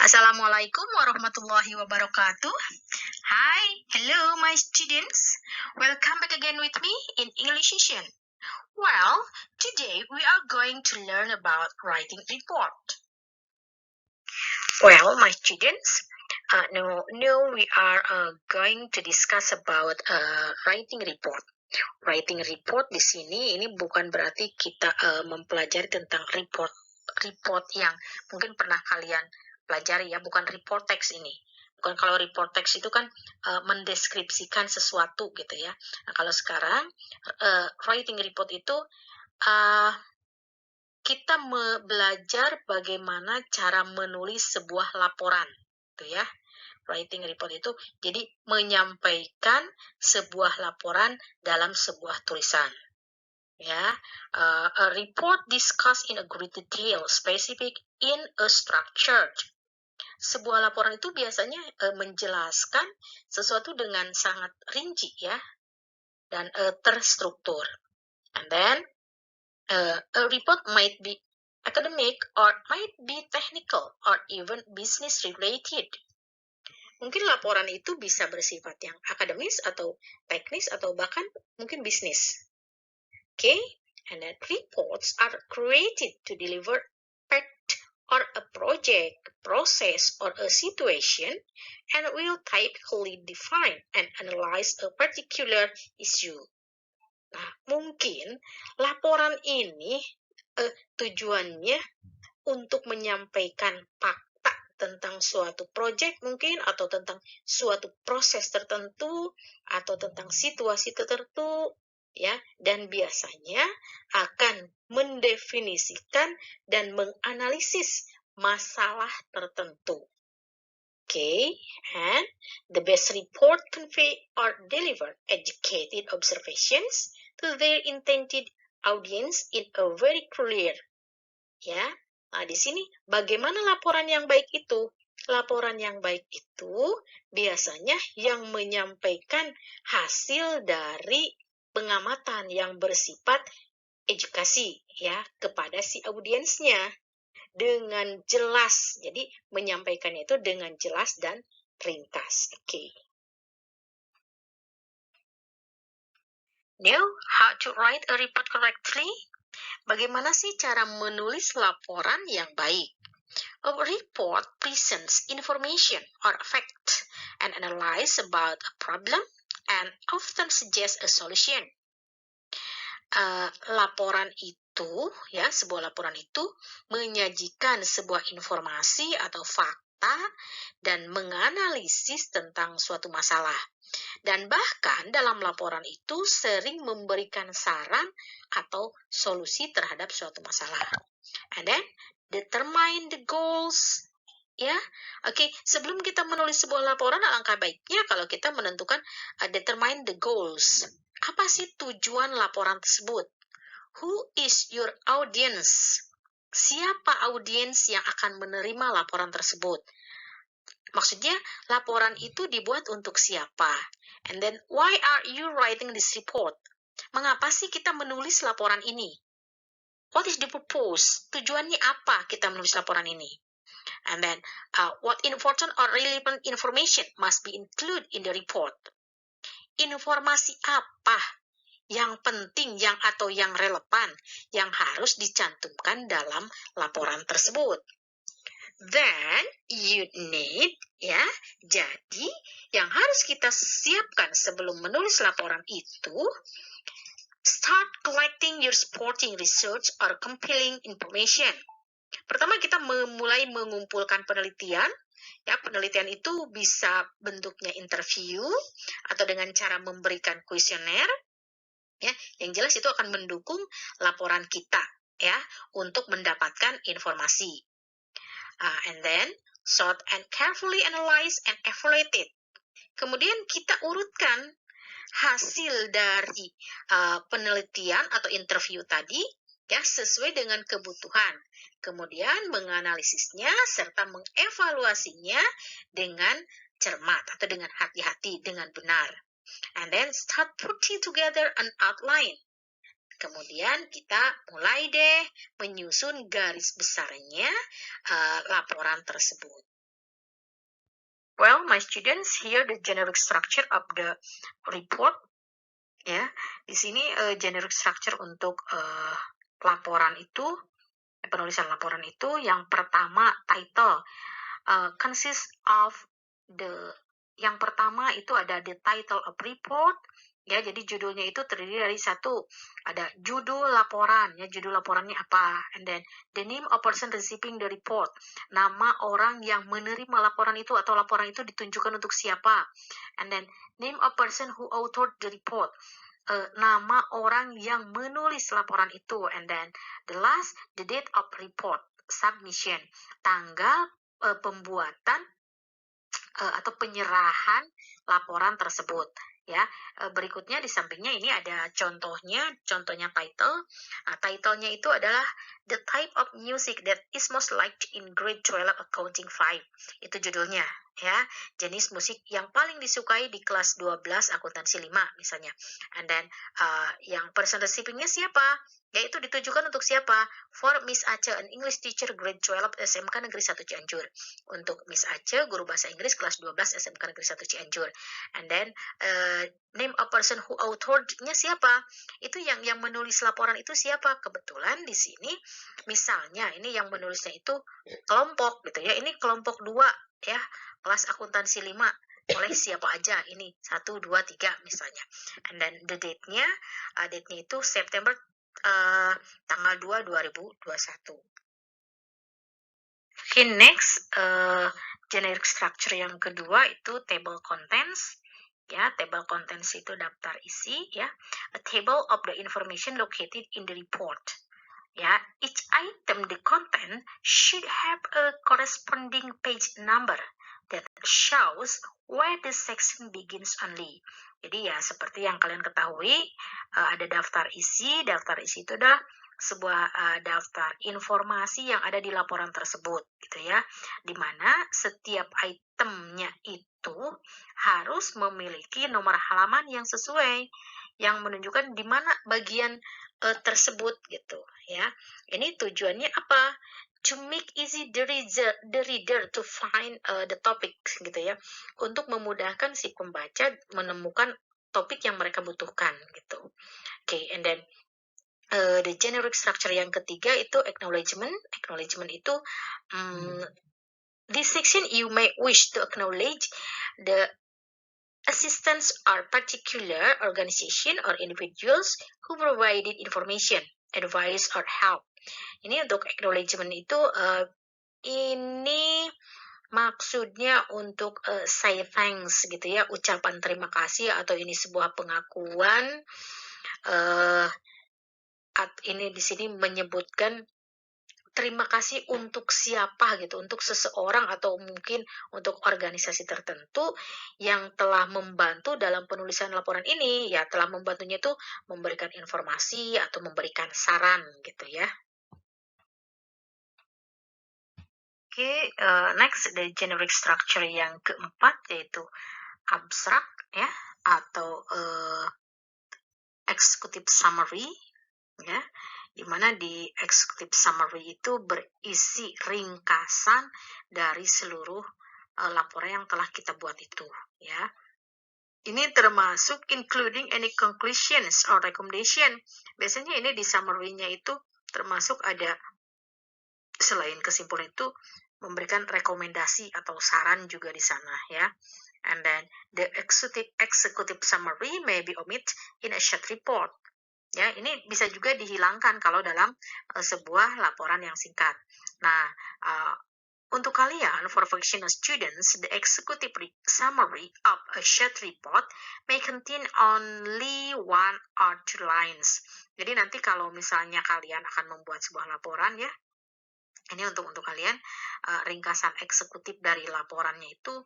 Assalamualaikum warahmatullahi wabarakatuh. Hi, hello my students. Welcome back again with me in English session. Well, today we are going to learn about writing report. Well, my students, now we are going to discuss about writing report. Writing report di sini ini bukan berarti kita mempelajari tentang report yang mungkin pernah kalian pelajari ya, bukan report text ini. Bukan, kalau report text itu kan mendeskripsikan sesuatu gitu ya. Nah, kalau sekarang writing report itu kita belajar bagaimana cara menulis sebuah laporan gitu ya. Writing report itu jadi menyampaikan sebuah laporan dalam sebuah tulisan. Ya, a report discussed in a great detail, specific in a structured. Sebuah laporan itu biasanya menjelaskan sesuatu dengan sangat rinci ya, dan terstruktur. And then a report might be academic or might be technical or even business related. Mungkin laporan itu bisa bersifat yang akademis atau teknis atau bahkan mungkin bisnis. Okay, and then reports are created to deliver fact or a project, process, or a situation, and will typically define and analyze a particular issue. Nah, mungkin laporan ini tujuannya untuk menyampaikan fakta tentang suatu proyek mungkin, atau tentang suatu proses tertentu, atau tentang situasi tertentu, ya, dan biasanya akan mendefinisikan dan menganalisis masalah tertentu. Okay, and the best report convey or deliver educated observations to their intended audience in a very clear, ya. Nah, di sini bagaimana laporan yang baik itu? Laporan yang baik itu biasanya yang menyampaikan hasil dari pengamatan yang bersifat edukasi ya kepada si audiensnya dengan jelas. Jadi menyampaikannya itu dengan jelas dan ringkas. Okay. Now, how to write a report correctly? Bagaimana sih cara menulis laporan yang baik? A report presents information or fact and analyze about a problem and often suggests a solution. Laporan itu, ya, sebuah laporan itu menyajikan sebuah informasi atau fakta dan menganalisis tentang suatu masalah. Dan bahkan dalam laporan itu sering memberikan saran atau solusi terhadap suatu masalah. And then determine the goals. Ya, oke. Sebelum kita menulis sebuah laporan, alangkah baiknya kalau kita menentukan determine the goals. Apa sih tujuan laporan tersebut? Who is your audience? Siapa audiens yang akan menerima laporan tersebut? Maksudnya, laporan itu dibuat untuk siapa? And then, why are you writing this report? Mengapa sih kita menulis laporan ini? What is the purpose? Tujuannya apa kita menulis laporan ini? And then, what important or relevant information must be included in the report? Informasi apa yang penting atau yang relevan yang harus dicantumkan dalam laporan tersebut? Then you need, ya, jadi yang harus kita siapkan sebelum menulis laporan itu, start collecting your supporting research or compelling information. Pertama, kita mulai mengumpulkan penelitian. Ya, penelitian itu bisa bentuknya interview atau dengan cara memberikan kuesioner. Ya, yang jelas itu akan mendukung laporan kita ya untuk mendapatkan informasi. And then sort and carefully analyze and evaluate it. Kemudian kita urutkan hasil dari penelitian atau interview tadi ya sesuai dengan kebutuhan. Kemudian menganalisisnya serta mengevaluasinya dengan cermat atau dengan hati-hati, dengan benar. And then start putting together an outline. Kemudian kita mulai deh menyusun garis besarnya laporan tersebut. Well, my students, here the generic structure of the report. Ya, di sini generic structure untuk laporan itu, penulisan laporan itu, yang pertama title, consists of yang pertama itu ada the title of report, ya, jadi judulnya itu terdiri dari satu, ada judul laporan, ya, judul laporannya apa, and then the name of person receiving the report, nama orang yang menerima laporan itu atau laporan itu ditunjukkan untuk siapa, and then name of person who authored the report, nama orang yang menulis laporan itu, and then the last, the date of report submission, tanggal pembuatan atau penyerahan laporan tersebut, ya. Berikutnya di sampingnya ini ada contohnya title. Titlenya itu adalah the type of music that is most liked in grade 12 accounting 5. Itu judulnya, ya. Jenis musik yang paling disukai di kelas 12 akuntansi 5 misalnya. And then yang person receiving-nya siapa? Yaitu ditujukan untuk siapa? For Miss Ace, an English teacher grade 12 SMK Negeri 1 Cianjur. Untuk Miss Ace, guru bahasa Inggris kelas 12 SMK Negeri 1 Cianjur. And then name of person who authored-nya siapa? Itu yang menulis laporan itu siapa? Kebetulan di sini misalnya ini yang menulisnya itu kelompok gitu ya. Ini kelompok 2 ya, kelas akuntansi 5. Oleh siapa aja ini 1, 2, 3 misalnya. And then the date-nya itu September tanggal 2 2021. Okay, next generic structure yang kedua itu table contents. Ya, table contents itu daftar isi, ya. A table of the information located in the report. Ya, each item the content should have a corresponding page number that shows where the section begins only. Jadi ya seperti yang kalian ketahui, ada daftar isi. Daftar isi itu adalah sebuah daftar informasi yang ada di laporan tersebut, gitu ya. Dimana setiap itemnya itu harus memiliki nomor halaman yang sesuai, yang menunjukkan di mana bagian tersebut, gitu ya. Ini tujuannya apa? To make easy the reader to find the topic, gitu ya, untuk memudahkan si pembaca menemukan topik yang mereka butuhkan, gitu. Okay, and then the generic structure yang ketiga itu acknowledgement. Acknowledgement itu this section you may wish to acknowledge the assistants or particular organization or individuals who provided information, advice, or help. Ini untuk acknowledgement itu ini maksudnya untuk say thanks, gitu ya, ucapan terima kasih, atau ini sebuah pengakuan. Ini di sini menyebutkan terima kasih untuk siapa, gitu, untuk seseorang atau mungkin untuk organisasi tertentu yang telah membantu dalam penulisan laporan ini, ya, telah membantunya itu memberikan informasi atau memberikan saran, gitu ya. Okay, next the generic structure yang keempat yaitu abstrak, ya, atau executive summary, ya, dimana di executive summary itu berisi ringkasan dari seluruh laporan yang telah kita buat itu, ya. Ini termasuk including any conclusions or recommendation. Biasanya ini di summary-nya itu termasuk ada, selain kesimpulan itu, memberikan rekomendasi atau saran juga di sana, ya. And then the executive summary may be omit in a short report. Ya, ini bisa juga dihilangkan kalau dalam sebuah laporan yang singkat. Nah, untuk kalian, for functional students, the executive summary of a short report may contain only 1 or 2 lines. Jadi nanti kalau misalnya kalian akan membuat sebuah laporan, ya, ini untuk kalian, ringkasan eksekutif dari laporannya itu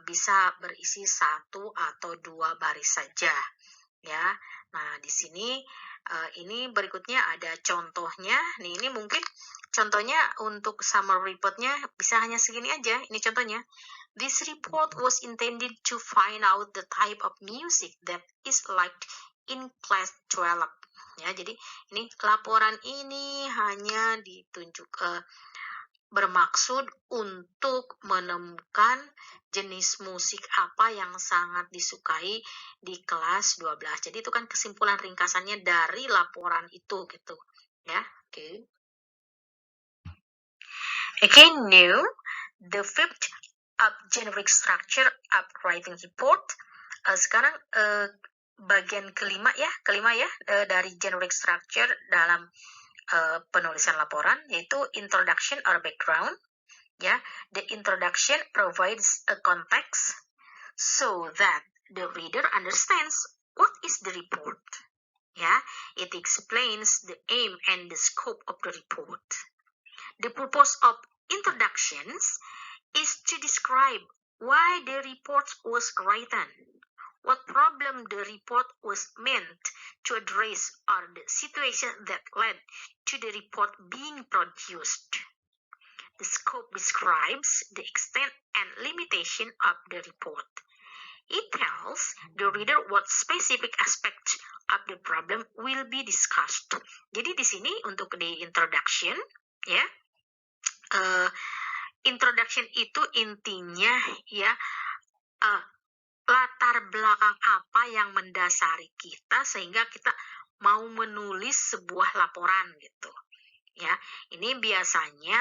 bisa berisi 1 atau 2 baris saja, ya. Nah, di sini ini berikutnya ada contohnya. Nih, ini mungkin contohnya untuk summary report-nya bisa hanya segini aja. Ini contohnya. This report was intended to find out the type of music that is liked in class 12. Ya, jadi ini laporan ini hanya bermaksud untuk menemukan jenis musik apa yang sangat disukai di kelas 12. Jadi itu kan kesimpulan ringkasannya dari laporan itu gitu. Ya, oke. Okay, new. The fifth generic structure of writing report. Sekarang bagian kelima ya dari generic structure dalam penulisan laporan, yaitu introduction or background. Ya, the introduction provides a context so that the reader understands what is the report. Ya, it explains the aim and the scope of the report. The purpose of introductions is to describe why the report was written, what problem the report was meant to address, or the situation that led to the report being produced. The scope describes the extent and limitation of the report. It tells the reader what specific aspects of the problem will be discussed. Jadi di sini untuk di introduction, ya, introduction itu intinya ya latar belakang apa yang mendasari kita sehingga kita mau menulis sebuah laporan gitu. Ya, ini biasanya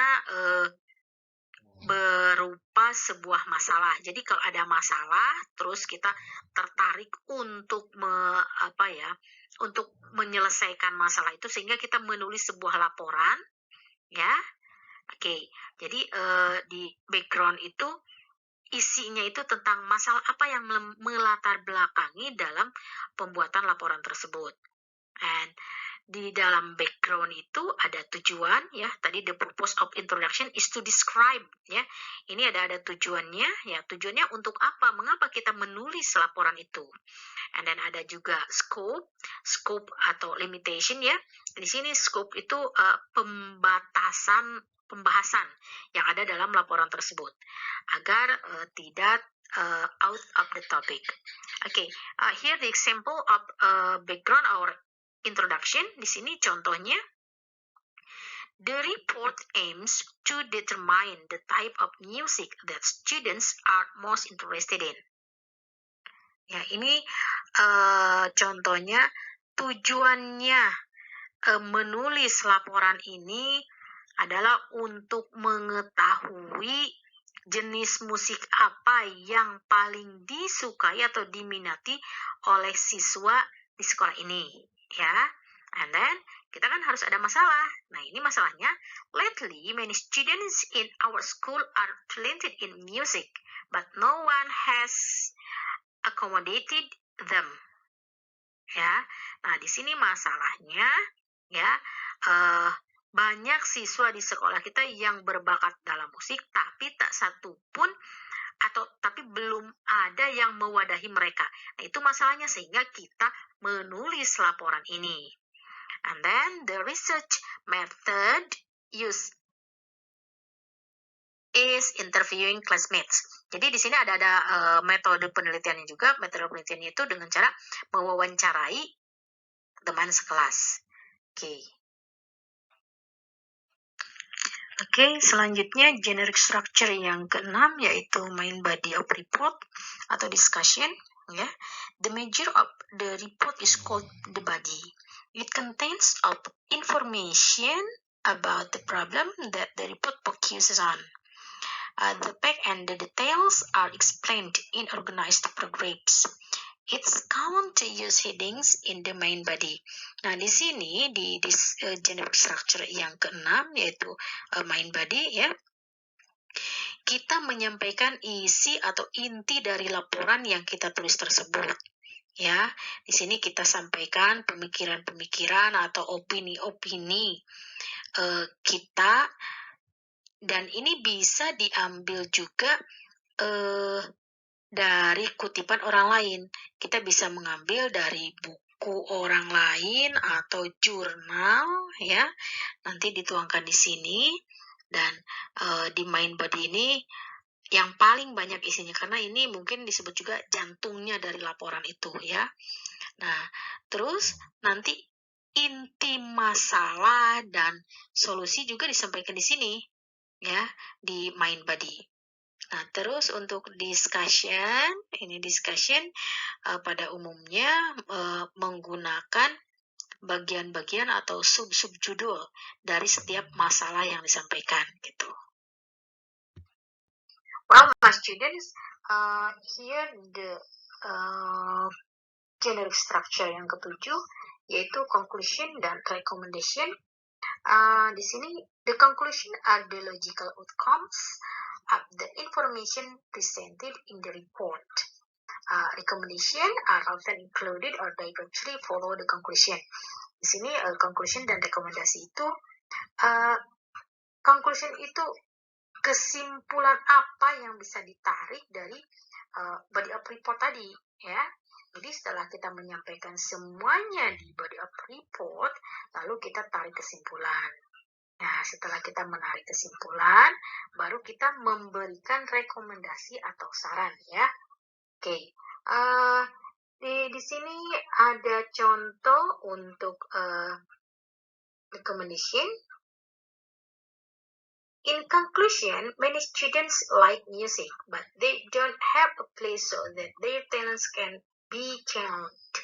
berupa sebuah masalah. Jadi kalau ada masalah, terus kita tertarik untuk untuk menyelesaikan masalah itu sehingga kita menulis sebuah laporan, ya. Oke, jadi di background itu isinya itu tentang masalah apa yang melatar belakangi dalam pembuatan laporan tersebut. And di dalam background itu ada tujuan, ya. Tadi the purpose of introduction is to describe, ya. Ini ada tujuannya, ya. Tujuannya untuk apa? Mengapa kita menulis laporan itu? And then ada juga scope atau limitation, ya. Di sini scope itu pembahasan yang ada dalam laporan tersebut agar tidak out of the topic. Okay, here the example of background or introduction. Di sini contohnya, the report aims to determine the type of music that students are most interested in. Ya, ini contohnya tujuannya menulis laporan ini adalah untuk mengetahui jenis musik apa yang paling disukai atau diminati oleh siswa di sekolah ini, ya. And then kita kan harus ada masalah. Nah, ini masalahnya, lately many students in our school are talented in music, but no one has accommodated them. Ya. Nah, di sini masalahnya, ya, banyak siswa di sekolah kita yang berbakat dalam musik, tapi tapi belum ada yang mewadahi mereka. Nah, itu masalahnya sehingga kita menulis laporan ini. And then the research method used is interviewing classmates. Jadi di sini ada metode penelitiannya juga. Metode penelitiannya itu dengan cara mewawancarai teman sekelas. Oke, selanjutnya generic structure yang keenam yaitu main body of report atau discussion. Ya, the major of the report is called the body. It contains of information about the problem that the report focuses on. The fact and the details are explained in organized paragraphs. It's common to use headings in the main body. Nah, di sini di generic structure yang keenam yaitu main body, ya. Kita menyampaikan isi atau inti dari laporan yang kita tulis tersebut. Ya, di sini kita sampaikan pemikiran-pemikiran atau opini-opini kita, dan ini bisa diambil juga dari kutipan orang lain. Kita bisa mengambil dari buku orang lain atau jurnal, ya. Nanti dituangkan di sini, dan di main body ini yang paling banyak isinya karena ini mungkin disebut juga jantungnya dari laporan itu, ya. Nah, terus nanti inti masalah dan solusi juga disampaikan di sini. ya di main body. Nah, terus untuk discussion, ini discussion pada umumnya menggunakan bagian-bagian atau sub-sub judul dari setiap masalah yang disampaikan gitu. Well, my students, here the generic structure yang ketujuh yaitu conclusion dan recommendation. Di sini the conclusion are the logical outcomes of the information presented in the report. Recommendation are often included or directly follow the conclusion. Di sini conclusion dan rekomendasi itu, conclusion itu kesimpulan apa yang bisa ditarik dari body of report tadi, ya. Jadi setelah kita menyampaikan semuanya di body of report, lalu kita tarik kesimpulan. Nah, setelah kita menarik kesimpulan, baru kita memberikan rekomendasi atau saran, ya. Oke, di sini ada contoh untuk recommendation. In conclusion, many students like music, but they don't have a place so that their talents can be channeled.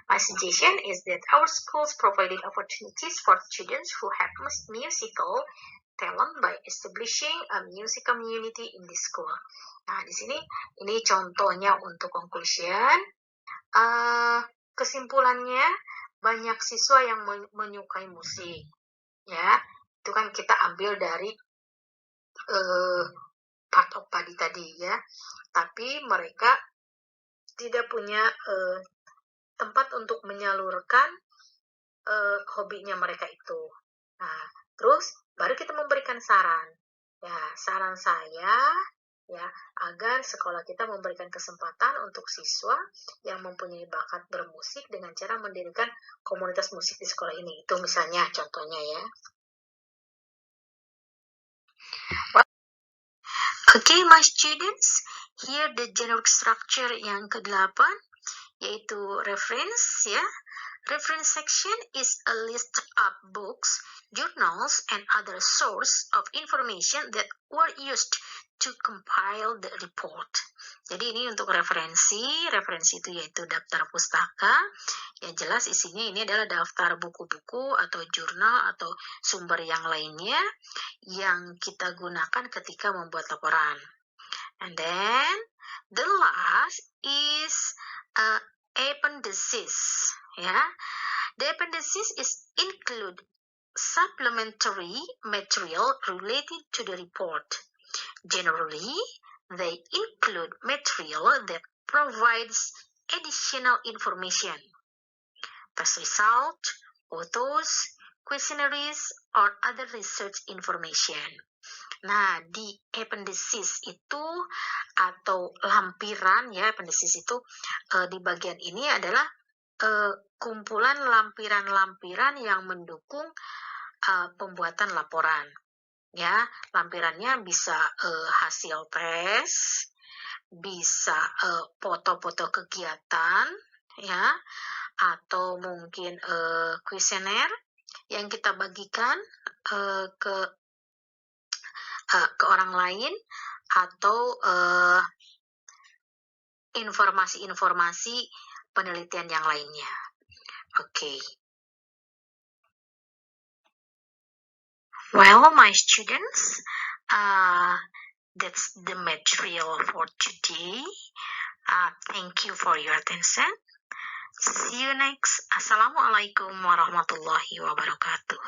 My suggestion is that our schools provided opportunities for students who have musical talent by establishing a music community in the school. Nah, di sini ini contohnya untuk conclusion. Kesimpulannya, banyak siswa yang menyukai musik, ya. Itu kan kita ambil dari part of body tadi, ya. Tapi mereka tidak punya tempat untuk menyalurkan hobinya mereka itu. Nah, terus baru kita memberikan saran. Ya, saran saya ya agar sekolah kita memberikan kesempatan untuk siswa yang mempunyai bakat bermusik dengan cara mendirikan komunitas musik di sekolah ini. Itu misalnya contohnya, ya. Okay, my students, here the generic structure yang ke-8 yaitu reference, ya. Reference section is a list of books, journals, and other source of information that were used to compile the report. Jadi ini untuk referensi itu yaitu daftar pustaka. Ya jelas isinya ini adalah daftar buku-buku atau jurnal atau sumber yang lainnya yang kita gunakan ketika membuat laporan. And then the last is appendices, ya. The appendices is include supplementary material related to the report. Generally, they include material that provides additional information, test result, photos, questionnaires, or other research information. Nah, di appendices itu atau lampiran, ya, appendices itu di bagian ini adalah kumpulan lampiran-lampiran yang mendukung pembuatan laporan. Ya, lampirannya bisa hasil tes, bisa foto-foto kegiatan, ya, atau mungkin kuesioner yang kita bagikan ke orang lain, atau informasi-informasi penelitian yang lainnya. Okay. Well, my students, that's the material for today. Thank you for your attention. See you next. Assalamualaikum warahmatullahi wabarakatuh.